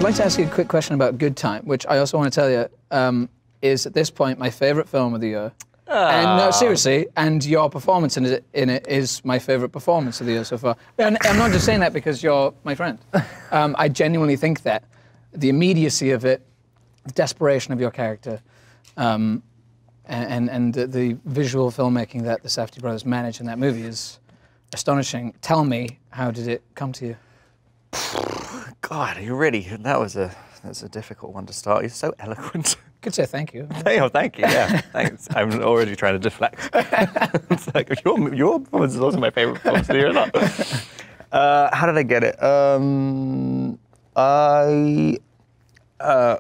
I'd like to ask you a quick question about Good Time, which I also want to tell you is at this point my favourite film of the year. And no, seriously, and your performance in it is my favourite performance of the year so far. And I'm not just saying that because you're my friend. I genuinely think that the immediacy of it, the desperation of your character, and the visual filmmaking that the Safdie brothers managed in that movie is astonishing. Tell me, how did it come to you? God, that's a difficult one to start. You're so eloquent. Could say thank you. Oh, thank you. Yeah, thanks. I'm already trying to deflect. It's like your performance is also my favorite performance of the year. Not. How did I get it?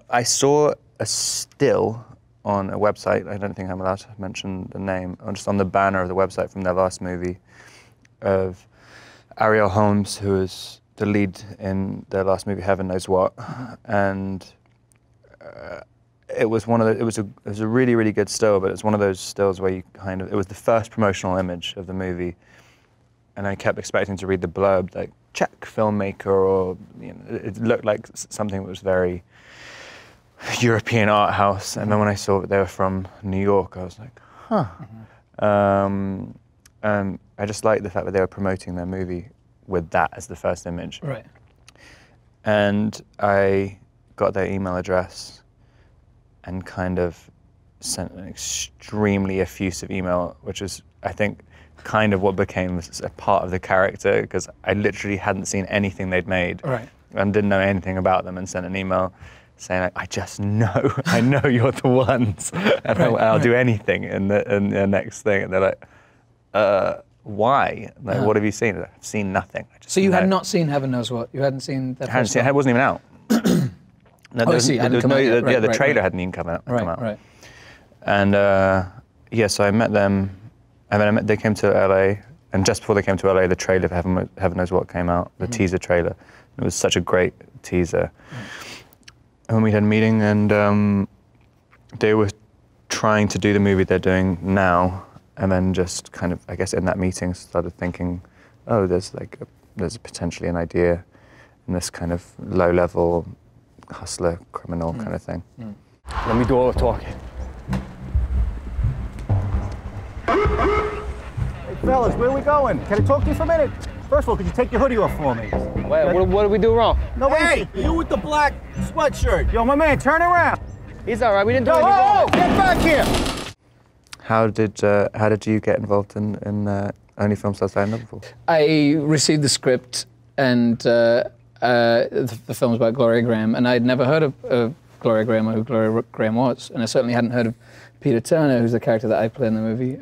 I saw a still on a website. I don't think I'm allowed to mention the name. Just on the banner of the website from their last movie, of Ariel Holmes, who is the lead in their last movie, Heaven Knows What, and it was a really, really good still, but it's one of those stills where you it was the first promotional image of the movie, and I kept expecting to read the blurb, like Czech filmmaker, or it looked like something that was very European art house, and then when I saw that they were from New York, I was like, huh. And I just liked the fact that they were promoting their movie with that as the first image. Right. And I got their email address and kind of sent an extremely effusive email, which is, I think, kind of what became a part of the character, because I literally hadn't seen anything they'd made. Right. And didn't know anything about them, and sent an email saying, like, I just know, I know you're the ones, and I'll do anything in the next thing. And they're like, why? Like, what have you seen? I've seen nothing. So you had not seen Heaven Knows What? You hadn't seen that? I hadn't seen it. It wasn't even out. I see. The trailer hadn't even come out. Right. And so I met them, and then they came to LA, and just before they came to LA, the trailer for Heaven Knows What came out, the teaser trailer. It was such a great teaser. And we had a meeting, and they were trying to do the movie they're doing now, and then just kind of, I guess, in that meeting, started thinking, oh, there's potentially an idea in this kind of low-level hustler, criminal kind of thing. Let me do all the talking. Hey, fellas, where are we going? Can I talk to you for a minute? First of all, could you take your hoodie off for me? Wait, what did we do wrong? No, hey, you with the black sweatshirt. Yo, my man, turn around. He's all right. We didn't do anything wrong. Get back here. How did you get involved in Only Films Stars I Know Before? I received the script and the film's about Gloria Graham, and I'd never heard of Gloria Graham or who Gloria Graham was, and I certainly hadn't heard of Peter Turner, who's the character that I play in the movie.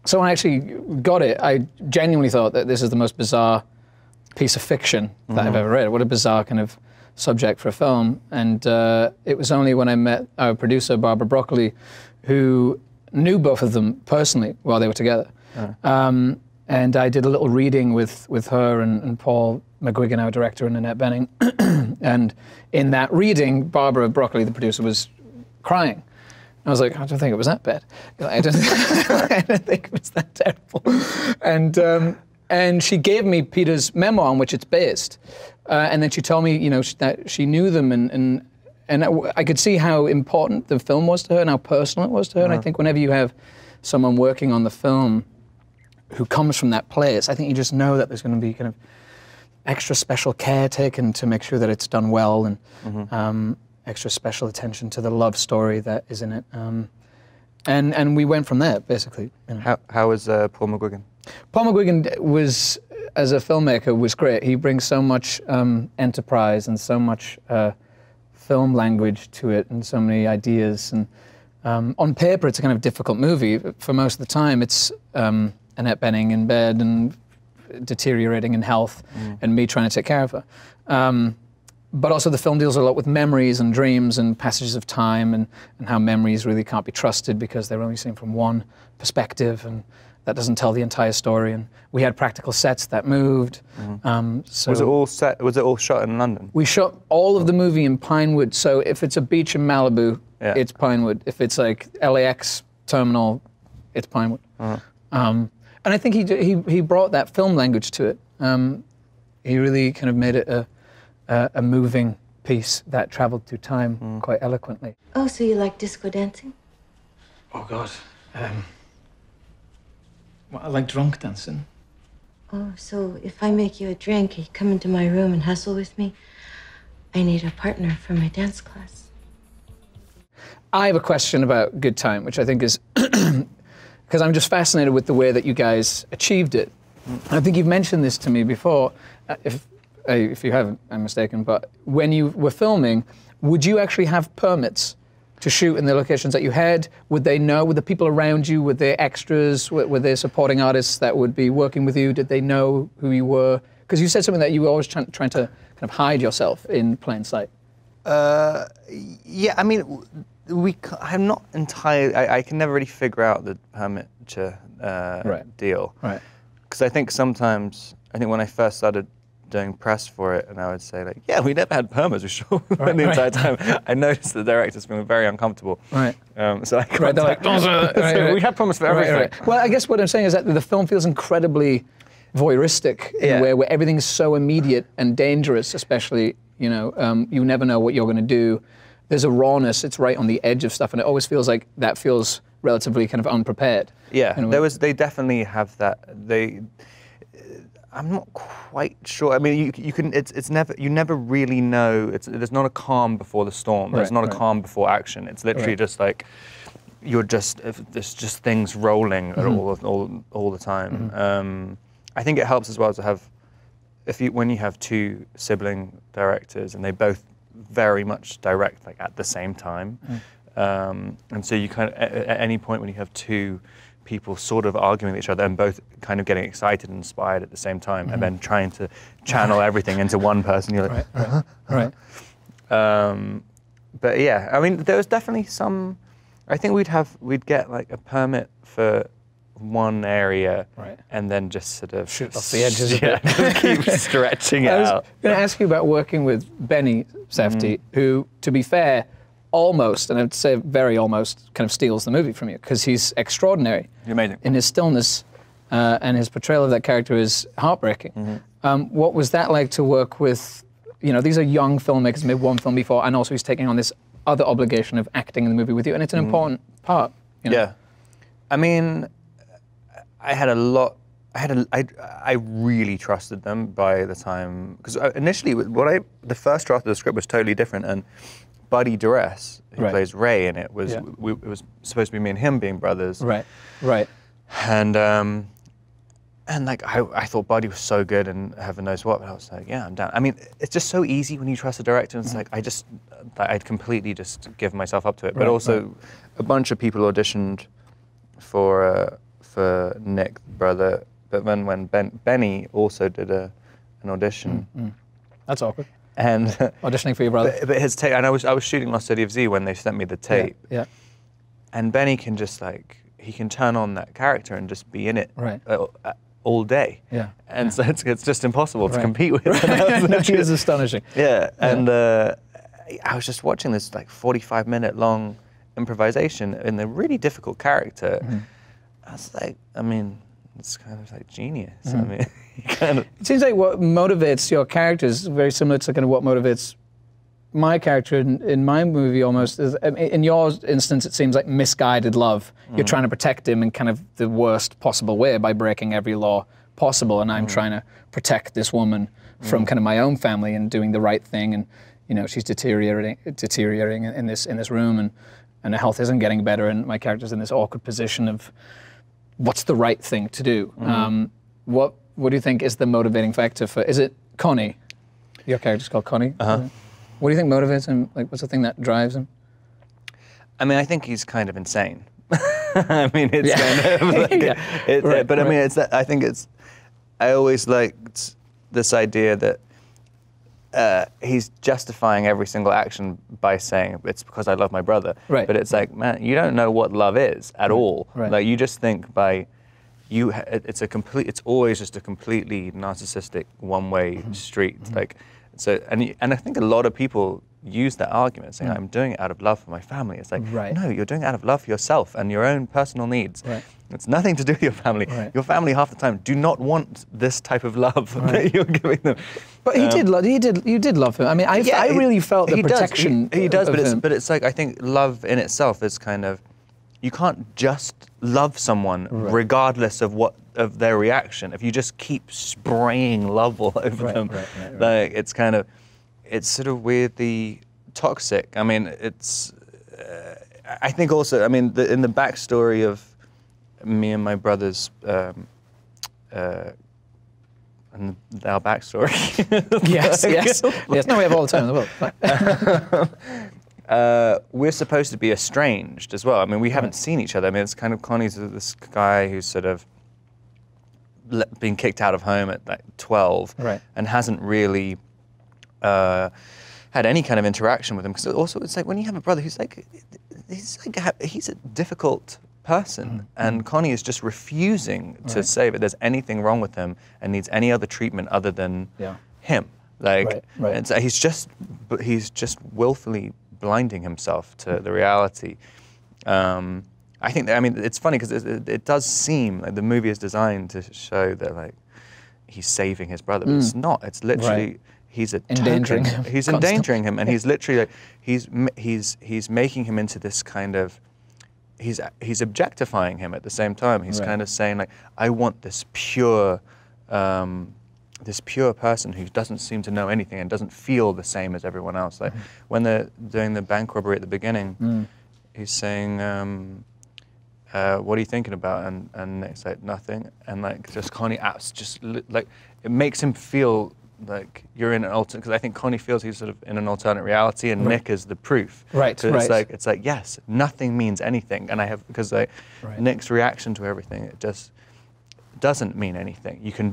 So when I actually got it, I genuinely thought that this is the most bizarre piece of fiction that I've ever read. What a bizarre kind of subject for a film. And it was only when I met our producer, Barbara Broccoli, who knew both of them personally while they were together. And I did a little reading with her and Paul McGuigan, our director, and Annette Bening. And in that reading, Barbara Broccoli, the producer, was crying. I was like, I don't think it was that bad. I don't think it was that terrible. And she gave me Peter's memoir on which it's based. And then she told me, that she knew them, and I could see how important the film was to her and how personal it was to her. And I think whenever you have someone working on the film who comes from that place, I think you just know that there's going to be kind of extra special care taken to make sure that it's done well, and extra special attention to the love story that is in it. And we went from there, basically. How was Paul McGuigan? Paul McGuigan was, as a filmmaker, was great. He brings so much enterprise and so much film language to it, and so many ideas. And on paper, it's a kind of difficult movie. For most of the time, it's Annette Bening in bed and deteriorating in health, and me trying to take care of her. But also the film deals a lot with memories and dreams and passages of time, and how memories really can't be trusted because they're only seen from one perspective, and that doesn't tell the entire story. And we had practical sets that moved. So was it all set? Was it all shot in London? We shot all of the movie in Pinewood. So if it's a beach in Malibu, it's Pinewood. If it's like LAX terminal, it's Pinewood. And I think he brought that film language to it. He really kind of made it a moving piece that traveled through time quite eloquently. Oh, so you like disco dancing? Oh God, well, I like drunk dancing. Oh, so if I make you a drink, you come into my room and hustle with me? I need a partner for my dance class. I have a question about Good Time, which I think is because I'm just fascinated with the way that you guys achieved it. I think you've mentioned this to me before. If you haven't, I'm mistaken. But when you were filming, would you actually have permits to shoot in the locations that you had? Would they know? Would the people around you? Were there extras? Were there supporting artists that would be working with you? Did they know who you were? Because you said something that you were always trying to kind of hide yourself in plain sight. Yeah, I mean, I'm not entirely. I can never really figure out the permit deal. Right. Because I think sometimes, when I first started doing press for it, and I would say like, yeah, we never had permits, we sure. Right, the entire time, I noticed the directors feeling very uncomfortable. Right. So I Right, they're like, so we have permits for everything. Right. Well, I guess what I'm saying is that the film feels incredibly voyeuristic in a way where everything is so immediate and dangerous, especially, you never know what you're going to do. There's a rawness, it's right on the edge of stuff, and it always feels like that feels relatively kind of unprepared. Yeah, they definitely have that. I'm not quite sure. I mean, you never really know. There's not a calm before the storm. There's not a calm before action. It's literally just like there's just things rolling all the time. I think it helps as well to have when you have two sibling directors and they both very much direct like at the same time, and so you kind of at any point when you have two people sort of arguing with each other and both kind of getting excited and inspired at the same time, and then trying to channel everything into one person. You're like, right. But yeah, I mean, there was definitely some. I think we'd get like a permit for one area, and then just sort of shoot off the edges of it. Just keep stretching it out. I was going to ask you about working with Benny Safdie, who, to be fair, almost, and I'd say very almost, kind of steals the movie from you, because he's extraordinary. He's amazing. In his stillness, and his portrayal of that character is heartbreaking. What was that like to work with, these are young filmmakers, made one film before, and also he's taking on this other obligation of acting in the movie with you, and it's an important part. Yeah. I mean, I really trusted them by the time, because initially, the first draft of the script was totally different, and Buddy Duress, who plays Ray in it, was it was supposed to be me and him being brothers. Right. And like I thought Buddy was so good and heaven knows what, but I was like, yeah, I'm down. I mean, it's just so easy when you trust a director, and it's like I'd completely just give myself up to it. But also, a bunch of people auditioned for Nick, brother. But then when Benny also did an audition. That's awkward. And auditioning for your brother. But his tape, and I was shooting Lost City of Z when they sent me the tape. Yeah. And Benny can just he can turn on that character and just be in it all day. Yeah. And so it's just impossible to compete with. It is astonishing. Yeah. And I was just watching this 45-minute long improvisation in a really difficult character. I was like, I mean, it's kind of like genius. I mean, it seems like what motivates your characters is very similar to kind of what motivates my character in my movie almost. In your instance, it seems like misguided love. You're trying to protect him in kind of the worst possible way by breaking every law possible, and I'm trying to protect this woman from kind of my own family and doing the right thing, and she's deteriorating in this room, and her health isn't getting better, and my character's in this awkward position of what's the right thing to do. What do you think is the motivating factor for? Is it Connie? Your character's called Connie. What do you think motivates him? Like, what's the thing that drives him? I mean, I think he's kind of insane. I mean, it's kind of but I mean, I think I always liked this idea that he's justifying every single action by saying it's because I love my brother. Right. But it's like, man, you don't know what love is at all. Right. Like, you just think it's always just a completely narcissistic one-way street. Like, so, and I think a lot of people use that argument, saying I'm doing it out of love for my family. It's like, Right. no, you're doing it out of love for yourself and your own personal needs. Right. It's nothing to do with your family. Right. Your family half the time do not want this type of love that you're giving them. But you did love him. I mean, I really felt the protection. He does, of him. but it's like, I think love in itself is kind of, you can't just love someone regardless of their reaction. If you just keep spraying love all over them, like it's kind of, it's sort of weirdly toxic. I mean, it's. I think also, I mean, in the backstory of me and my brothers, and our backstory. Yes. No, we have all the time in the world. We're supposed to be estranged as well. I mean, we haven't seen each other. I mean, it's kind of Connie's this guy who's sort of been kicked out of home at like 12 and hasn't really had any kind of interaction with him. Because also, it's like when you have a brother who's like, he's a difficult person, and Connie is just refusing to say that there's anything wrong with him and needs any other treatment other than him. Like, it's, he's just willfully blinding himself to the reality. I think that, I mean, it's funny because it does seem like the movie is designed to show that like he's saving his brother, but it's not. It's literally he's endangering him. He's endangering him, and he's literally like he's making him into this kind of. He's objectifying him at the same time. He's kind of saying like, I want this pure person who doesn't seem to know anything and doesn't feel the same as everyone else. Like when they're doing the bank robbery at the beginning, he's saying, what are you thinking about? And Nick's like, nothing. And like, just Connie acts just like, it makes him feel like you're in an alternate, because I think Connie feels he's sort of in an alternate reality, and Nick is the proof. It's like, yes, nothing means anything. And because like Nick's reaction to everything, it just doesn't mean anything. You can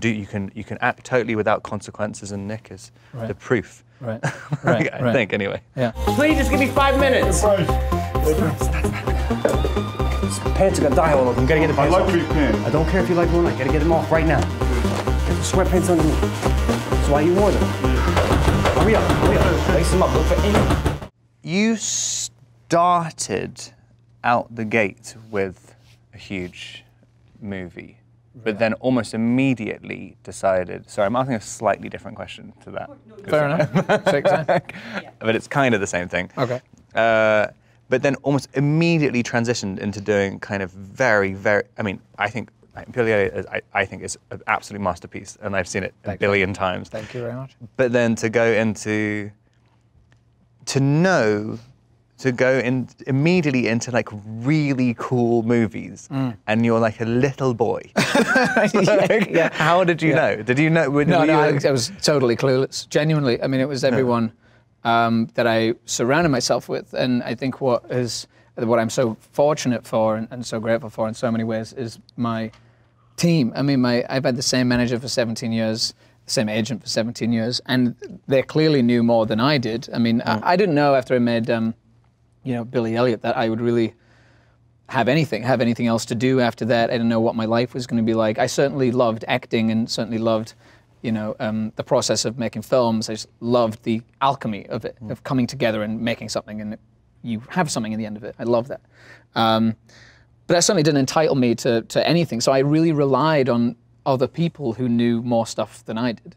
act totally without consequences, and Nick is the proof. I think anyway. Yeah. Please just give me 5 minutes. Pants are gonna die all over. You gotta get the pants off. I like big pants. I don't care if you like them or not. You gotta get them off right now. Get the sweatpants underneath. That's why you wore them. Hurry up. Lace them up. Look for any. You started out the gate with a huge movie, but then almost immediately decided. Sorry, I'm asking a slightly different question to that. Fair enough. Take time. But it's kind of the same thing. Okay. But then almost immediately transitioned into doing kind of very, very. I mean, I think Billy Elliot is an absolute masterpiece, and I've seen it a billion times. Thank you very much. But then to go immediately into like really cool movies, and you're like a little boy. How did you know? Did you know? I was totally clueless. Genuinely, I mean, it was everyone that I surrounded myself with, and I think what I'm so fortunate for and so grateful for in so many ways is my team. I mean, I've had the same manager for 17 years. Same agent for 17 years, and they clearly knew more than I did. I mean, I didn't know after I made, Billy Elliot that I would really have anything else to do after that. I didn't know what my life was going to be like. I certainly loved acting and certainly loved, the process of making films. I just loved the alchemy of it, of coming together and making something, and you have something in the end of it. I love that. But that certainly didn't entitle me to anything. So I really relied on other people who knew more stuff than I did,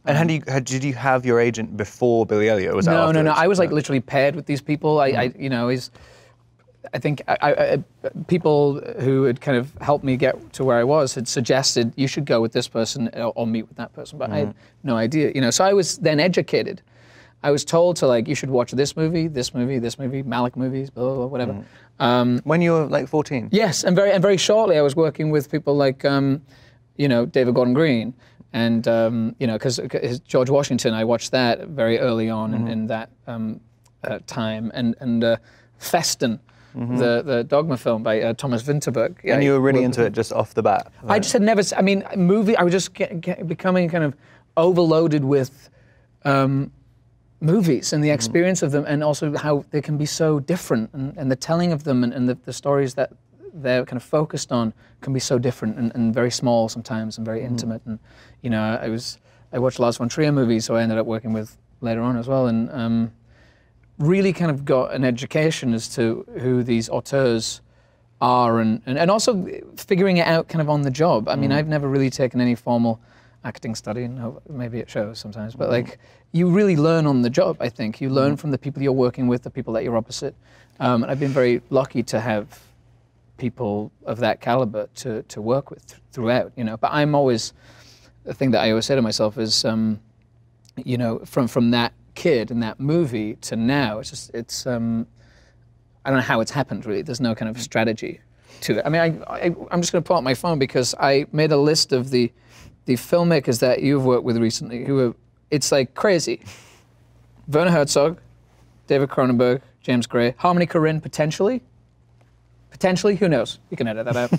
And did you have your agent before Billy Elliot? Or was that No. afterwards? I was like literally paired with these people. I think people who had kind of helped me get to where I was had suggested you should go with this person or meet with that person, but I had no idea, So I was then educated. I was told to you should watch this movie, Malick movies, blah, blah, blah, whatever. When you were like 14? Yes, and very shortly I was working with people like, David Gordon Green, and because George Washington, I watched that very early on in that time, and Festen, the Dogma film by Thomas Vinterberg. And you were really into it just off the bat? Right? I just had never. I mean, I was just becoming kind of overloaded with movies and the experience of them, and also how they can be so different, and the telling of them, and the stories that they're kind of focused on can be so different and very small sometimes and very intimate. And I watched Lars von Trier movies, so I ended up working with later on as well. And really kind of got an education as to who these auteurs are, and also figuring it out kind of on the job. I mean, I've never really taken any formal acting study, and maybe it shows sometimes, but like, you really learn on the job, I think. You learn from the people you're working with, the people that you're opposite. And I've been very lucky to have people of that caliber to work with throughout, you know. But I'm always, the thing that I always say to myself is, you know, from that kid and that movie to now, it's just, I don't know how it's happened really. There's no kind of strategy to it. I mean, I'm just gonna pull out my phone because I made a list of the filmmakers that you've worked with recently who are, it's like crazy. Werner Herzog, David Cronenberg, James Gray, Harmony Korine, potentially, who knows? You can edit that out.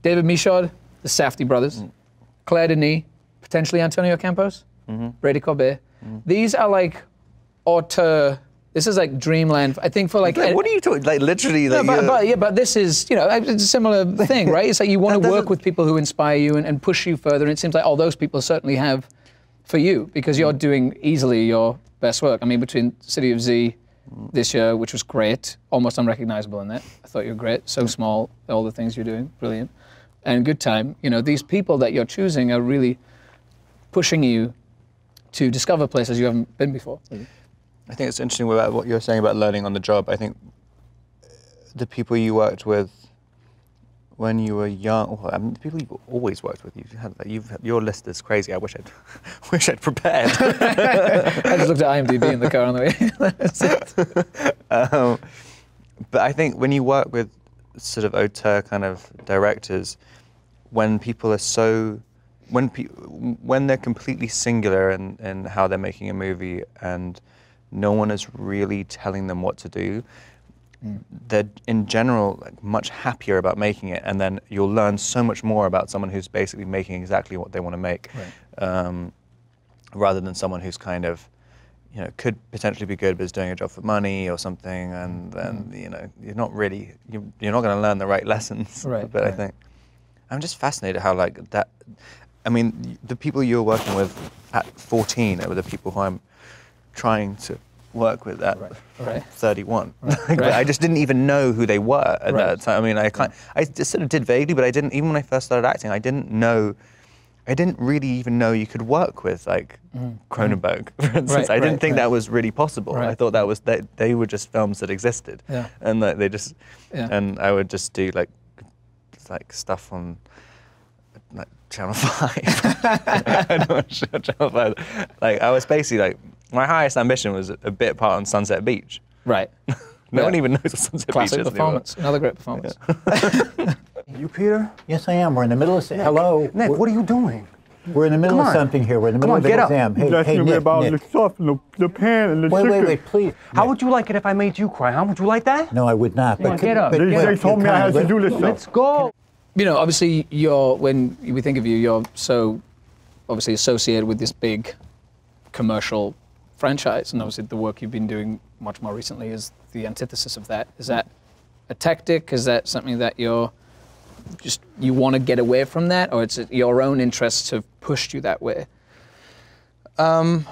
David Michaud, the Safdie brothers, Claire Denis, potentially Antonio Campos, Brady Corbet. These are like auteur. This is like dreamland. I think for like. What are you talking? Like literally, like. No, but this is, you know, it's a similar thing, right? It's like you want to work with people who inspire you and push you further. And it seems like all those people certainly have for you, because you're doing easily your best work. I mean, between City of Z this year, which was great, almost unrecognizable in that. I thought you were great, so small, all the things you're doing, brilliant. And Good Time, you know, these people that you're choosing are really pushing you to discover places you haven't been before. I think it's interesting about what you're saying about learning on the job. I think the people you worked with when you were young, well, I mean, the people you've always worked with, your list is crazy. I wish I'd prepared. I just looked at IMDb in the car on the way. That's it. But I think when you work with sort of auteur kind of directors, when people are so, when they're completely singular in how they're making a movie and no one is really telling them what to do, they're in general like much happier about making it, and then you'll learn so much more about someone who's basically making exactly what they want to make, rather than someone who's kind of, you know, could potentially be good but is doing a job for money or something, and then you know you're not going to learn the right lessons. But I think I'm just fascinated how like that. I mean, the people you were working with at 14 are the people who I'm trying to work with at 31. I just didn't even know who they were at that time. I mean, I just sort of did vaguely, but I didn't, even when I first started acting, I didn't really even know you could work with like Cronenberg, for instance. I didn't think that was really possible. I thought that was, they were just films that existed. And that they just, and I would just do like stuff on like Channel 5. I don't want to show Channel 5. Like, I was basically like, my highest ambition was a bit part on Sunset Beach. Right. No one even knows what Sunset Classic Beach is performance. Another great performance. You Peter? Yes, I am. We're in the middle of... Hello. Nick, what are you doing? We're in the middle of something here. We're in the middle of the exam. Hey, That's Nick, about Nick. the stuff and the pan and the chicken. Wait, please. How would you like it if I made you cry, huh? Would you like that? No, I would not. Come on, get up. They told me I had to do this stuff. Let's go. You know, obviously, when we think of you, you're so obviously associated with this big commercial franchise, and obviously the work you've been doing much more recently is the antithesis of that. Is that a tactic? Is that something that you want to get away from that, or it's your own interests have pushed you that way? Yeah,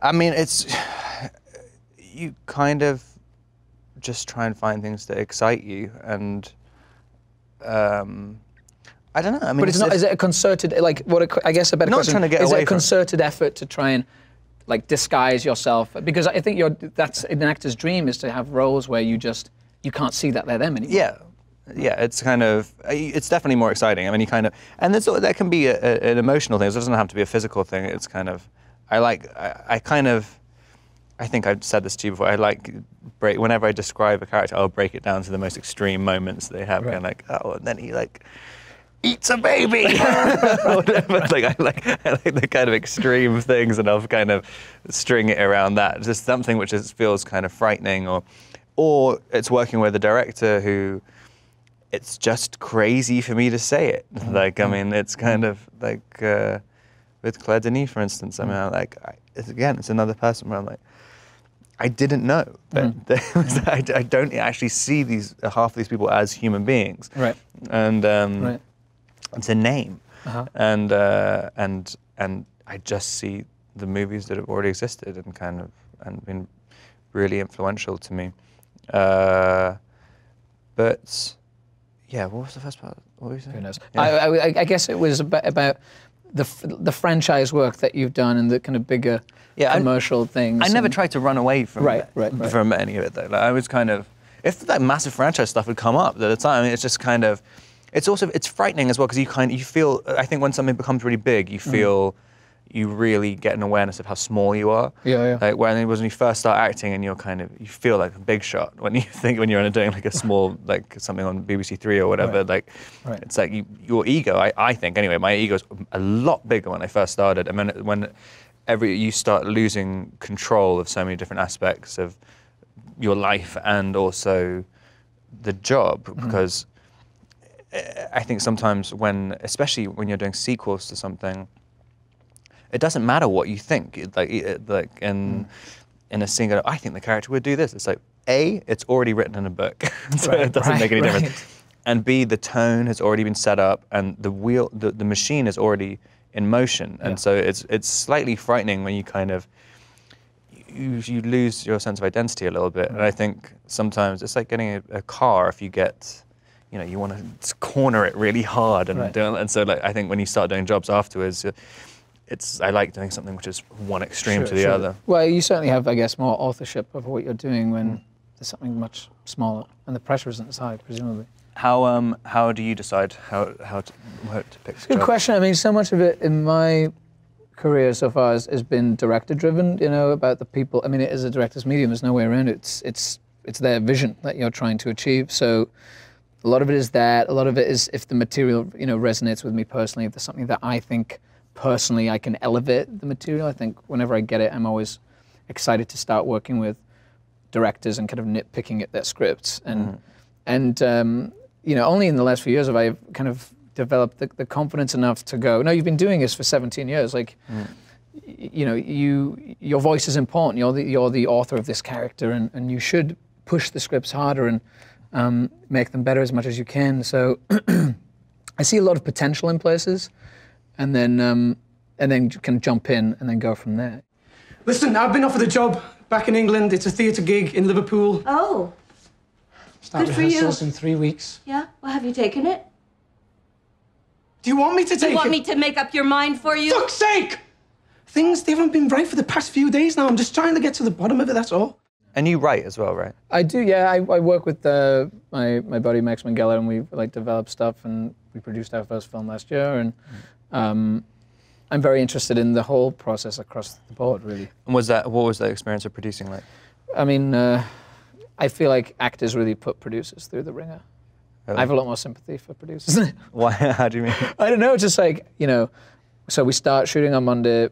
I mean, it's, you kind of just try and find things that excite you, and I don't know. I mean, but it's not. Is it a concerted? Like, I guess a better question. Trying to get is away it a concerted effort to try and like disguise yourself? Because I think that's an actor's dream, is to have roles where you can't see that they're them anymore. Yeah, it's kind of, it's definitely more exciting. I mean, you kind of, and that can be an emotional thing. It doesn't have to be a physical thing. It's kind of, I think I've said this to you before, whenever I describe a character, I'll break it down to the most extreme moments they have. Right. And like, oh, and then he like eats a baby. Or whatever. Like, I like the kind of extreme things, and I'll kind of string it around that. Just something which feels kind of frightening, or it's working with a director who, it's just crazy for me to say it. Like, I mean, it's kind of like with Claire Denis, for instance. I mean, it's another person where I'm like, I didn't know that I don't actually see half of these people as human beings. Right. And it's a name, and I just see the movies that have already existed, and kind of and been really influential to me. But yeah, what was the first part? What were you saying? Who knows? Yeah. I guess it was about the franchise work that you've done and the kind of bigger commercial things. I never tried to run away from from any of it though. Like, I was kind of, if that massive franchise stuff would come up at the time, it's just kind of, it's frightening as well because you feel, I think when something becomes really big, you feel. You really get an awareness of how small you are. Yeah. Like when you first start acting and you feel like a big shot when you're doing like a small, like something on BBC Three or whatever. It's like your ego, I think anyway, my ego's a lot bigger when I first started. And when you start losing control of so many different aspects of your life and also the job, because I think sometimes especially when you're doing sequels to something, it doesn't matter what you think. In a scene, I think the character would do this. It's like, A, it's already written in a book, so it doesn't make any difference. And B, the tone has already been set up, and the machine is already in motion. And so it's slightly frightening when you kind of you lose your sense of identity a little bit. And I think sometimes it's like getting a car. If you get, you want to corner it really hard, and so like I think when you start doing jobs afterwards. I like doing something which is one extreme to the other. Well, you certainly have, I guess, more authorship of what you're doing when there's something much smaller and the pressure isn't as high, presumably. How do you decide how to pick? It's a good question. I mean, so much of it in my career so far has been director-driven. About the people. I mean, it is a director's medium. There's no way around it. It's their vision that you're trying to achieve. So a lot of it is that. A lot of it is if the material resonates with me personally. If there's something that I think. Personally, I can elevate the material. I think whenever I get it, I'm always excited to start working with directors and kind of nitpicking at their scripts. And only in the last few years have I kind of developed the confidence enough to go, no, you've been doing this for 17 years. Like, your voice is important. You're the author of this character, and you should push the scripts harder and make them better as much as you can. So I see a lot of potential in places. And then you can jump in and then go from there. Listen, I've been offered a job back in England. It's a theatre gig in Liverpool. Oh. Start good for you. rehearsals in 3 weeks. Yeah? Well, have you taken it? Do you want me to take it? Do you want me to make up your mind for you? Fuck's sake! Things, they haven't been right for the past few days now. I'm just trying to get to the bottom of it, that's all. And you write as well, right? I do, yeah. I work with my buddy Max Minghella, and we develop stuff, and we produced our first film last year, and I'm very interested in the whole process across the board, really. And what was that experience of producing like? I mean, I feel like actors really put producers through the ringer. Really? I have a lot more sympathy for producers. Why? How do you mean? I don't know, just like, so we start shooting on Monday.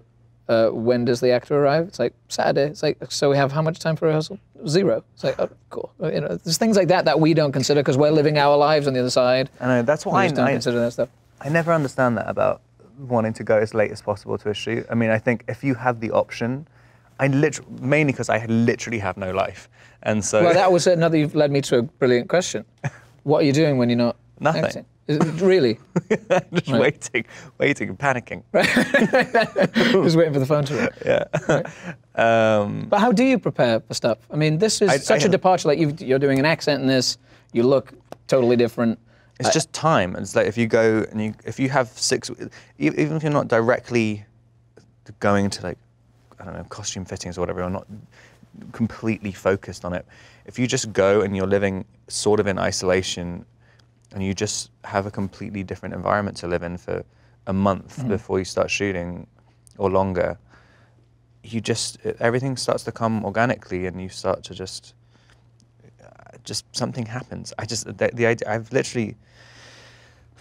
When does the actor arrive? It's like Saturday. It's like, so we have how much time for rehearsal? 0. It's like, oh, cool. There's things like that we don't consider because we're living our lives on the other side. I know, that's why I don't consider that stuff. I never understand that about wanting to go as late as possible to a shoot. I mean, I think if you have the option, mainly because I literally have no life, and so. Well, that was another. You've led me to a brilliant question. What are you doing when you're not Nothing. acting? Really? Just waiting, panicking. Just waiting for the phone to ring. Yeah. Right. But how do you prepare for stuff? I mean, this is such a departure. Like you're doing an accent in this. You look totally different. It's just time. It's like if you go and if you have 6, even if you're not directly going to costume fittings or whatever, or not completely focused on it. If you just go and you're living sort of in isolation, and you just have a completely different environment to live in for a month before you start shooting, or longer, everything starts to come organically, and you start to just something happens. The idea, I've literally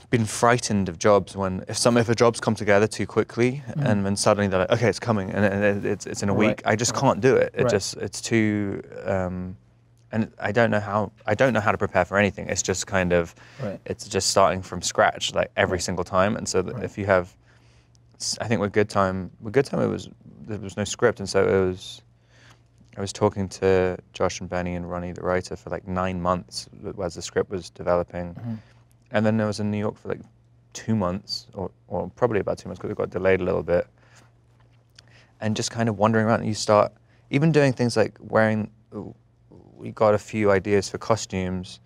been frightened of jobs if a job's come together too quickly, and then suddenly they're like, okay, it's coming, and it's in a week. I just can't do it. It's too. And I don't know how to prepare for anything. It's just kind of, it's just starting from scratch, like every single time. And so if you have, I think with Good Time there was no script, and so I was talking to Josh and Benny and Ronnie, the writer, for like 9 months as the script was developing, and then I was in New York for like 2 months, or probably about 2 months because it got delayed a little bit, and just kind of wandering around. And you start. even doing things like wearing, we got a few ideas for costumes,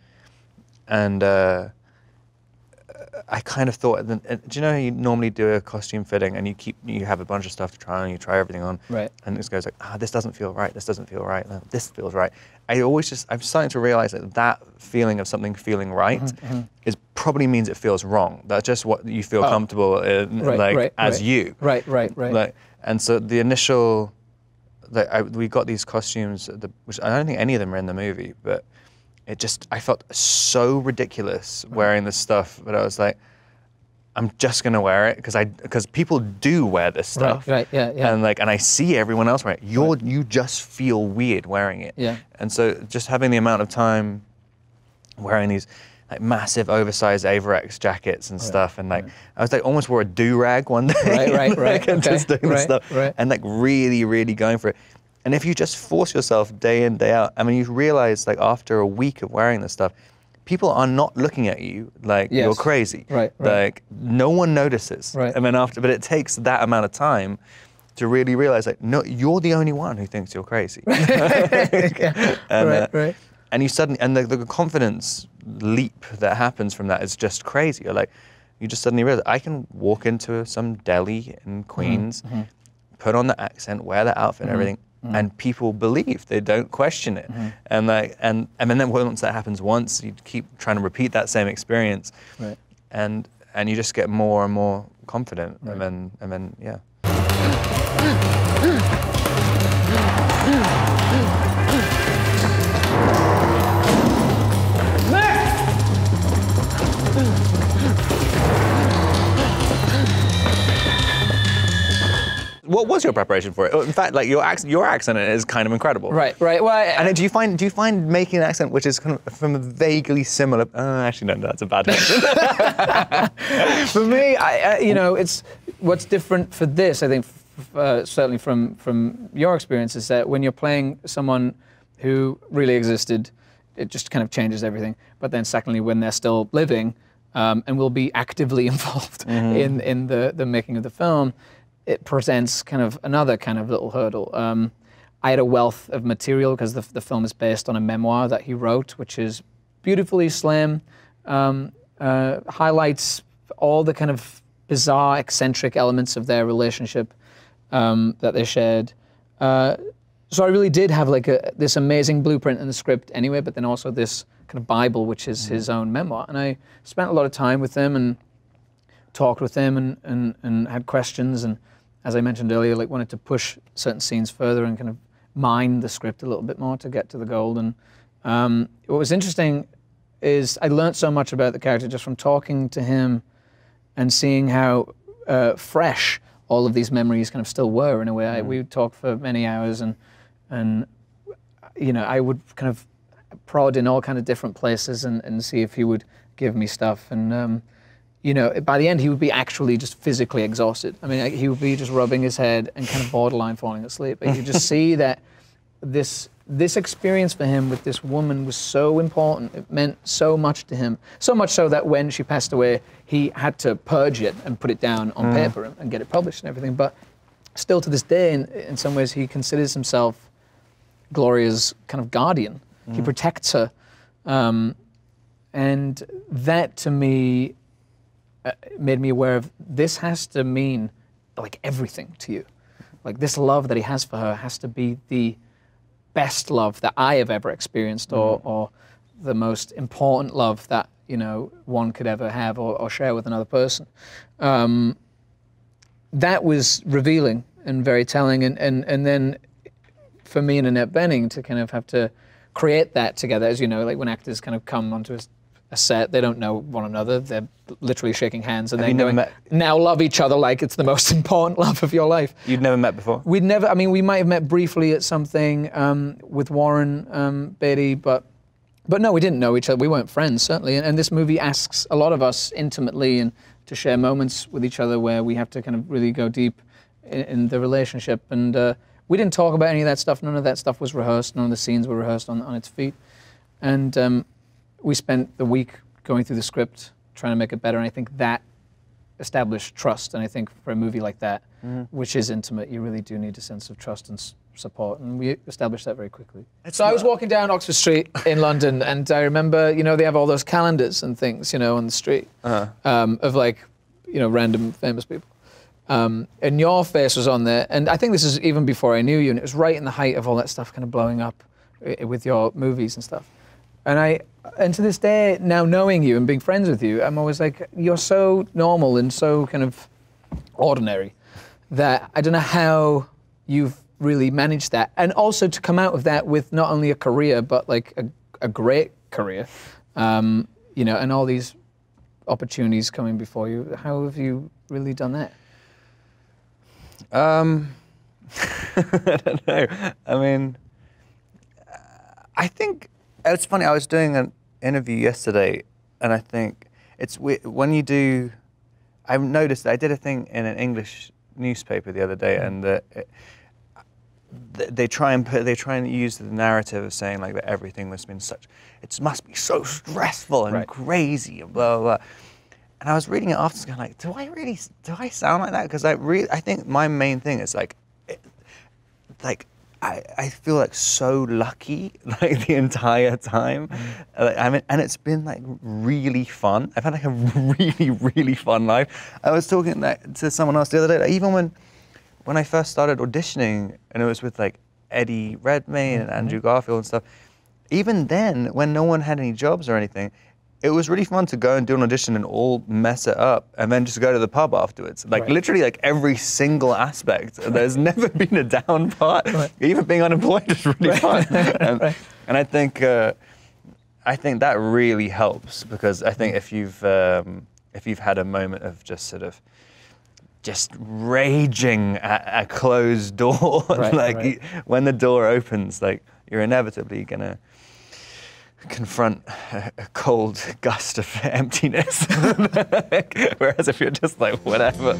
and I kind of thought, do you know how you normally do a costume fitting and you have a bunch of stuff to try on, you try everything on, right? And this goes like, this doesn't feel right, this doesn't feel right, this feels right. I'm starting to realize that feeling of something feeling right is probably means it feels wrong. That's just what you feel comfortable in, you. Right. Like, and so the initial, we got these costumes, which I don't think any of them are in the movie, but I felt so ridiculous wearing this stuff, but I was like, I'm just gonna wear it because people do wear this stuff, right, yeah, and I see everyone else wearing it. You just feel weird wearing it, yeah. And so just having the amount of time wearing these like massive oversized Averex jackets and stuff, and I was like almost wore a do-rag one day, right, and just doing this stuff, and like really, really going for it. And if you just force yourself day in, day out, I mean, you realize like after a week of wearing this stuff, people are not looking at you like you're crazy. Right. Like no one notices. Right. I mean, but it takes that amount of time to really realize like, no, you're the only one who thinks you're crazy. Right. And you suddenly, and the confidence leap that happens from that is just crazy. You're like, you just suddenly realize I can walk into some deli in Queens, put on the accent, wear the outfit and everything, and people believe, they don't question it. And then once that happens once, you keep trying to repeat that same experience, and you just get more and more confident, and then yeah. What was your preparation for it? In fact, like your accent is kind of incredible. Right. Well, and do you find making an accent which is kind of from a vaguely similar? Actually, no, that's a bad thing. For me, it's what's different for this. I think certainly from your experience is that when you're playing someone who really existed, it just kind of changes everything. But then secondly, when they're still living and will be actively involved in the making of the film, it presents kind of another kind of little hurdle. I had a wealth of material because the film is based on a memoir that he wrote, which is beautifully slim, highlights all the kind of bizarre, eccentric elements of their relationship that they shared. So I really did have like this amazing blueprint in the script anyway, but then also this kind of Bible, which is his own memoir. And I spent a lot of time with him and talked with him and had questions, and as I mentioned earlier, like wanted to push certain scenes further and kind of mine the script a little bit more to get to the gold. And what was interesting is I learned so much about the character just from talking to him and seeing how fresh all of these memories kind of still were in a way. We would talk for many hours, and I would kind of prod in all kind of different places and see if he would give me stuff. And by the end, he would be actually just physically exhausted. I mean, he would be just rubbing his head and kind of borderline falling asleep. But you just see that this experience for him with this woman was so important. It meant so much to him. So much so that when she passed away, he had to purge it and put it down on paper and get it published and everything. But still to this day, in some ways, he considers himself Gloria's kind of guardian. He protects her. And that, to me, made me aware of this has to mean like everything to you. Like this love that he has for her has to be the best love that I have ever experienced, or the most important love that one could ever have or share with another person. That was revealing and very telling, and then for me and Annette Bening to kind of have to create that together, as you know, like when actors kind of come onto a set, they don't know one another, they're literally shaking hands and then going, now love each other like it's the most important love of your life. You'd never met before? We'd never, I mean, we might have met briefly at something with Warren Beatty, but no, we didn't know each other. We weren't friends, certainly. And this movie asks a lot of us intimately and to share moments with each other where we have to kind of really go deep in the relationship. And we didn't talk about any of that stuff. None of that stuff was rehearsed. None of the scenes were rehearsed on its feet. And we spent the week going through the script, trying to make it better. And I think that established trust. And I think for a movie like that, which is intimate, you really do need a sense of trust support, and we established that very quickly. So I was walking down Oxford Street in London, and I remember, they have all those calendars and things, on the street of like, random famous people. And your face was on there, and I think this is even before I knew you, and it was right in the height of all that stuff kind of blowing up with your movies and stuff. And to this day, now knowing you and being friends with you, I'm always like, you're so normal and so kind of ordinary that I don't know how you've really managed that. And also to come out of that with not only a career, but like a great career, and all these opportunities coming before you. How have you really done that? I don't know. I mean, I think it's funny. I was doing an interview yesterday, and I think it's when you do. I've noticed that I did a thing in an English newspaper the other day, and they try and use the narrative of saying like that everything must be so stressful and crazy and blah blah blah. And I was reading it after, going like, do I sound like that? Because I think my main thing is like, I feel like so lucky like the entire time. And it's been like really fun. I've had like a really, really fun life. I was talking to someone else the other day, like, even when I first started auditioning, and it was with like Eddie Redmayne and Andrew Garfield and stuff, even then, when no one had any jobs or anything, it was really fun to go and do an audition and all mess it up and then just go to the pub afterwards. Like literally like every single aspect. There's never been a down part. Even being unemployed is really fun. And I think that really helps, because I think if you've had a moment of just sort of just raging at a closed door, when the door opens, like you're inevitably gonna confront a cold gust of emptiness. Whereas if you're just like, whatever.